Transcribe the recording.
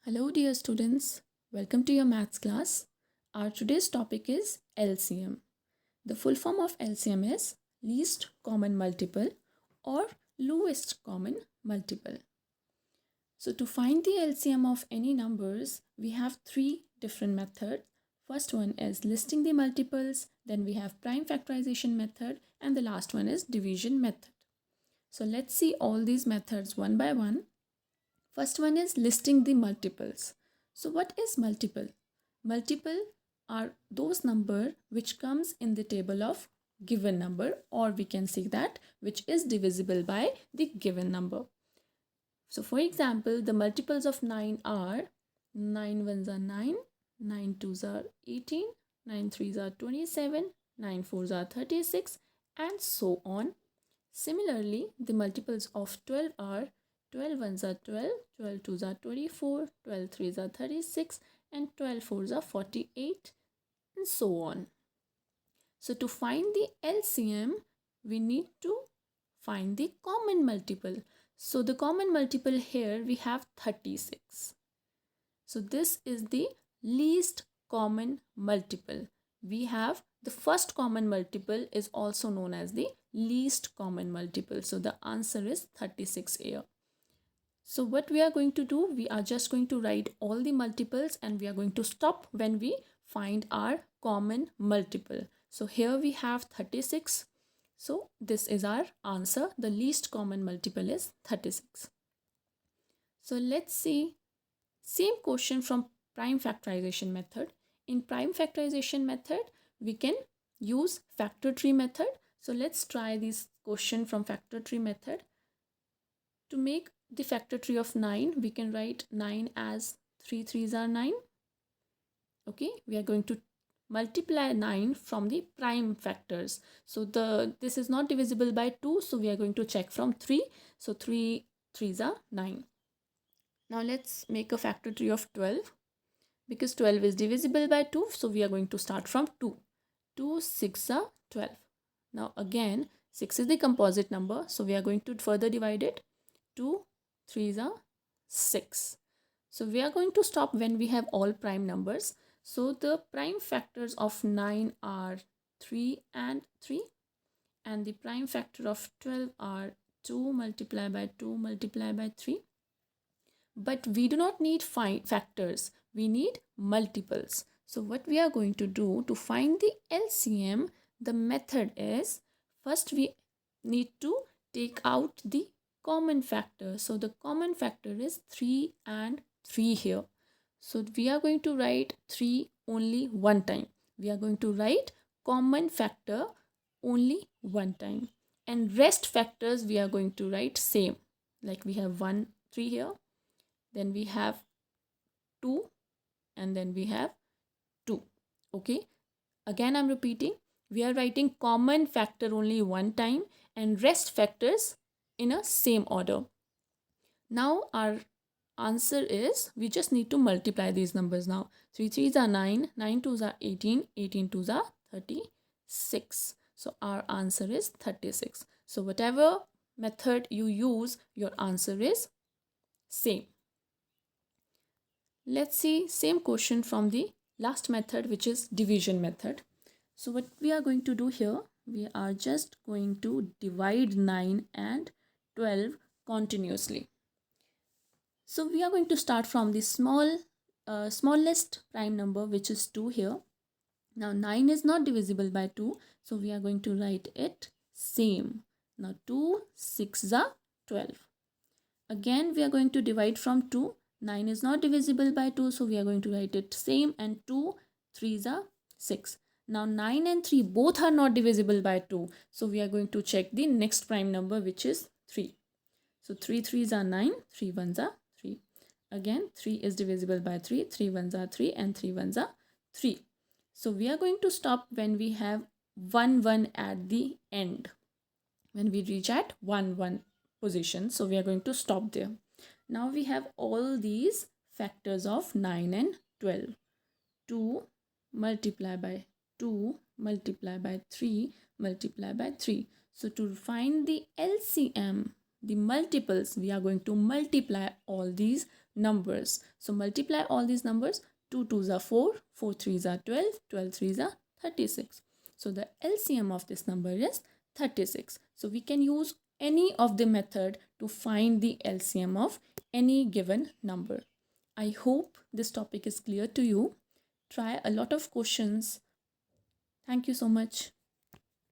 Hello, dear students. Welcome to your maths class. Our today's topic is LCM. The full form of LCM is least common multiple or lowest common multiple. So to find the LCM of any numbers, we have three different methods. First one is listing the multiples, then we have prime factorization method, and the last one is division method. So let's see all these methods one by one. First one is listing the multiples. So what is multiple? Multiple are those number which comes in the table of given number, or we can say that which is divisible by the given number. So for example, the multiples of 9 are 9 ones are 9, 9 twos are 18, 9 threes are 27, 9 fours are 36, and so on. Similarly, the multiples of 12 are 12 ones are 12, 12 twos are 24, 12 threes are 36, and 12 fours are 48, and so on. So to find the LCM, we need to find the common multiple. So the common multiple here we have 36. So this is the least common multiple. We have the first common multiple is also known as the least common multiple. So the answer is 36 here. So what we are going to do, we are just going to write all the multiples and we are going to stop when we find our common multiple. So here we have 36. So this is our answer. The least common multiple is 36. So let's see same question from prime factorization method. In prime factorization method, we can use factor tree method. So let's try this question from factor tree method. To make the factor tree of 9, we can write 9 as 3 threes are 9. Okay, we are going to multiply 9 from the prime factors. So this is not divisible by 2, so we are going to check from 3. So 3 threes are 9. Now let's make a factor tree of 12. Because 12 is divisible by 2, so we are going to start from 2. 2 6 are 12. Now again, 6 is the composite number, so we are going to further divide it. 2 3s are 6. So we are going to stop when we have all prime numbers. So the prime factors of 9 are 3 and 3, and the prime factor of 12 are 2 multiplied by 2 multiplied by 3. But we do not need factors, we need multiples. So what we are going to do to find the LCM, the method is, first we need to take out the common factor. So the common factor is 3 and 3 here. So we are going to write 3 only one time. We are going to write common factor only one time. And rest factors we are going to write same. Like we have 1, 3 here. Then we have 2 and then we have 2. Okay, again I'm repeating, we are writing common factor only one time and rest factors in a same order. Now our answer is, we just need to multiply these numbers now. 3 3s are 9, 9 2s are 18, 18 2s are 36. So our answer is 36. So whatever method you use, your answer is same. Let's see same question from the last method, which is division method. So what we are going to do here, we are just going to divide 9 and 12 continuously. So we are going to start from the smallest prime number, which is 2 here. Now 9 is not divisible by 2, so we are going to write it same. Now 2 6 are 12. Again we are going to divide from 2. 9 is not divisible by 2, so we are going to write it same, and 2 3s are 6. Now 9 and 3 both are not divisible by 2, so we are going to check the next prime number, which is 3. So 3 3s are 9, 3 1s are 3. Again 3 is divisible by 3, 3 1s are 3 and 3 1s are 3. So we are going to stop when we have 1 1 at the end. When we reach at 1 1 position, so we are going to stop there. Now we have all these factors of 9 and 12. 2 multiply by 2 multiply by 3 multiply by 3. So to find the LCM, the multiples, we are going to multiply all these numbers. So multiply all these numbers. 2 2s are 4, 4 3s are 12, 12 3s are 36. So the LCM of this number is 36. So we can use any of the method to find the LCM of any given number. I hope this topic is clear to you. Try a lot of questions. Thank you so much.